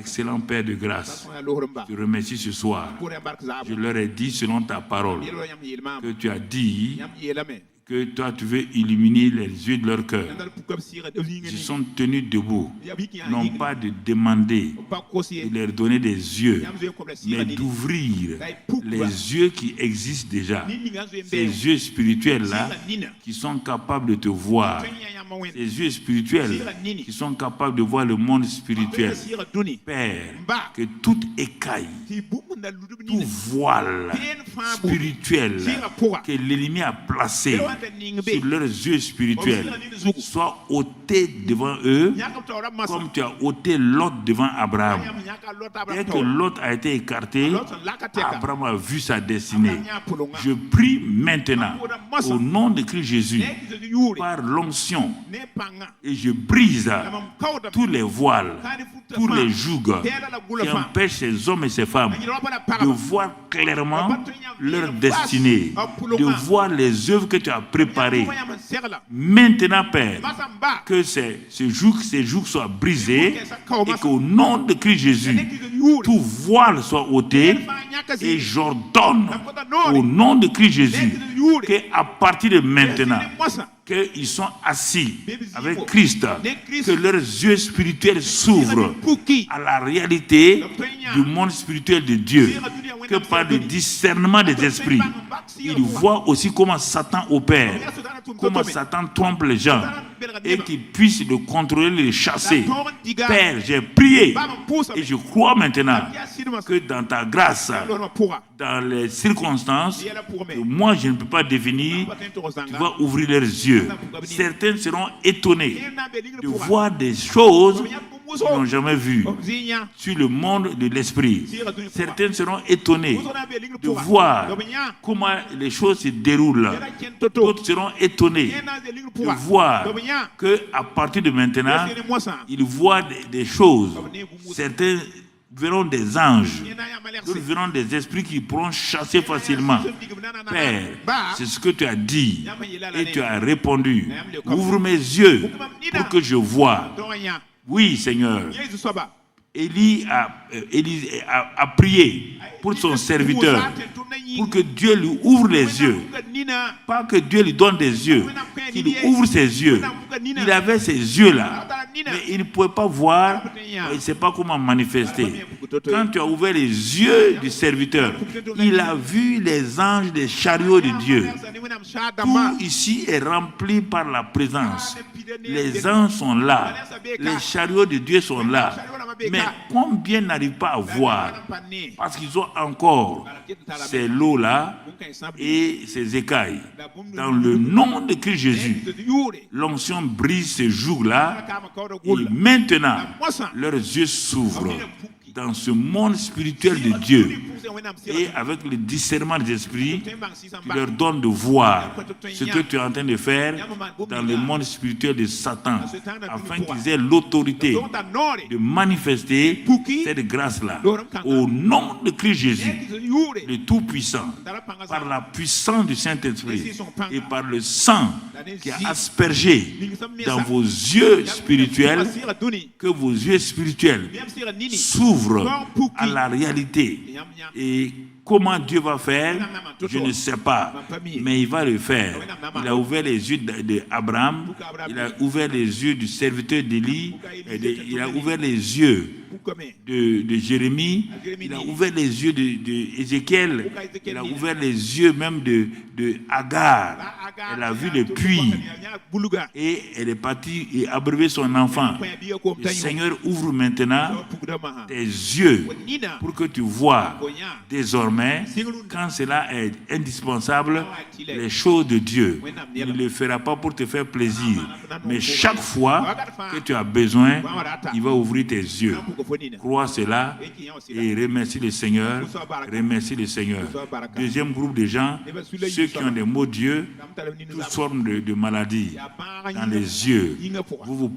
Excellent Père de grâce, je te remercie ce soir. Je leur ai dit selon ta parole que tu as dit que toi tu veux illuminer les yeux de leur cœur. Ils sont tenus debout, non pas de demander de leur donner des yeux, mais d'ouvrir les yeux qui existent déjà. Ces yeux spirituels-là qui sont capables de te voir. Ces yeux spirituels qui sont capables de voir le monde spirituel. Père, que toute écaille, tout voile spirituel que l'ennemi a placé sur leurs yeux spirituels soit ôté devant eux comme tu as ôté Lot devant Abraham. Dès que Lot a été écarté, Abraham a vu sa destinée. Je prie maintenant au nom de Christ Jésus par l'onction et je brise tous les voiles, tous les jougs qui empêchent ces hommes et ces femmes de voir clairement leur destinée, de voir les œuvres que tu as préparées. Maintenant, Père, que ces jougs soient brisés et qu'au nom de Christ Jésus, tout voile soit ôté et j'ordonne au nom de Christ Jésus qu'à partir de maintenant, qu'ils sont assis avec Christ, que leurs yeux spirituels s'ouvrent à la réalité du monde spirituel de Dieu, que par le discernement des esprits, ils voient aussi comment Satan opère, comment Satan trompe les gens, et qu'ils puissent le contrôler, le chasser. Père, j'ai prié et je crois maintenant que dans ta grâce, dans les circonstances que moi je ne peux pas devenir, tu vas ouvrir leurs yeux. Certains seront étonnés de voir des choses qu'ils n'ont jamais vues sur le monde de l'esprit. Certains seront étonnés de voir comment les choses se déroulent. D'autres seront étonnés de voir qu'à partir de maintenant, ils voient des choses. Certains verront des anges, d'autres verront des esprits qui pourront chasser facilement. Père, c'est ce que tu as dit et tu as répondu. Ouvre mes yeux pour que je voie. Oui, Seigneur. Élie a prié pour son serviteur, pour que Dieu lui ouvre les yeux. Pas que Dieu lui donne des yeux, qu'il ouvre ses yeux. Il avait ces yeux-là, mais il ne pouvait pas voir, il ne sait pas comment manifester. Quand tu as ouvert les yeux du serviteur, il a vu les anges des chariots de Dieu. Tout ici est rempli par la présence. Les anges sont là, les chariots de Dieu sont là. Mais combien n'arrivent pas à voir? Parce qu'ils ont encore ces lots-là et ces écailles. Dans le nom de Christ Jésus, l'onction brise ces jours-là et maintenant, leurs yeux s'ouvrent dans ce monde spirituel de Dieu. Et avec le discernement des esprits, tu leur donnes de voir ce que tu es en train de faire dans le monde spirituel de Satan, afin qu'ils aient l'autorité de manifester cette grâce-là. Au nom de Christ Jésus, le Tout-Puissant, par la puissance du Saint-Esprit et par le sang qui a aspergé dans vos yeux spirituels, que vos yeux spirituels s'ouvrent à la réalité. Et comment Dieu va faire, je ne sais pas, mais il va le faire. Il a ouvert les yeux d'Abraham, il a ouvert les yeux du serviteur d'Élie, il a ouvert les yeux de Jérémie, il a ouvert les yeux d'Ézéchiel, il a ouvert les yeux même de Agar. Elle a vu le puits et elle est partie et a abreuvé son enfant. Le Seigneur ouvre maintenant tes yeux pour que tu vois désormais, quand cela est indispensable, les choses de Dieu. Il ne le fera pas pour te faire plaisir, mais chaque fois que tu as besoin, il va ouvrir tes yeux. Crois cela et remercie le Seigneur. Remercie le Seigneur. Deuxième groupe de gens, ceux qui ont des maux d'yeux, toutes formes de maladies dans les yeux. Vous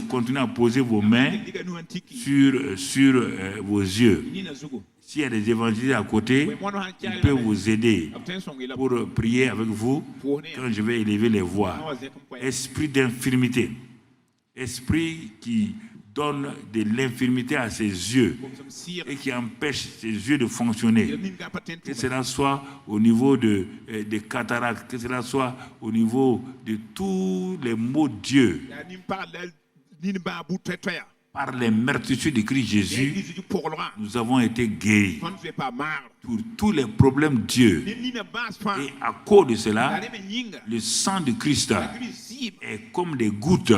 continuez à poser vos mains sur vos yeux. S'il y a des évangélistes à côté, ils peuvent vous aider pour prier avec vous quand je vais élever les voix. Esprit d'infirmité, esprit qui donne de l'infirmité à ses yeux et qui empêche ses yeux de fonctionner. Que cela soit au niveau des cataractes, que cela soit au niveau de tous les maux de Dieu. Par les meurtrissures de Christ Jésus, nous avons été guéris pour tous les problèmes de Dieu. Et à cause de cela, le sang de Christ est comme des gouttes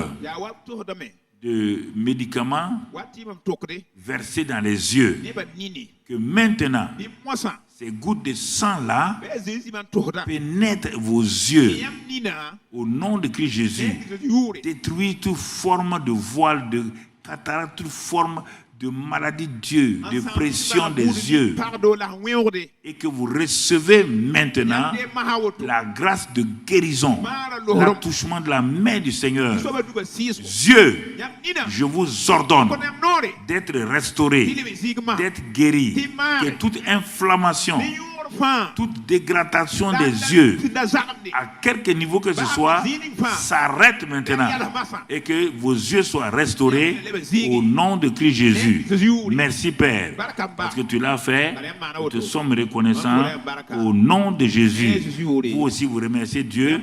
de médicaments versés dans les yeux. Que maintenant, ces gouttes de sang-là pénètrent vos yeux. Au nom de Christ Jésus, détruisez toute forme de voile, de cataracte, toute forme de maladie de Dieu, de pression des yeux, et que vous recevez maintenant la grâce de guérison, l'attouchement de la main du Seigneur. Dieu, je vous ordonne d'être restauré, d'être guéri, que toute inflammation, toute dégradation des yeux, à quelque niveau que ce soit, s'arrête maintenant et que vos yeux soient restaurés au nom de Christ Jésus. Merci Père, parce que tu l'as fait. Nous te sommes reconnaissants au nom de Jésus. Vous aussi, vous remerciez Dieu.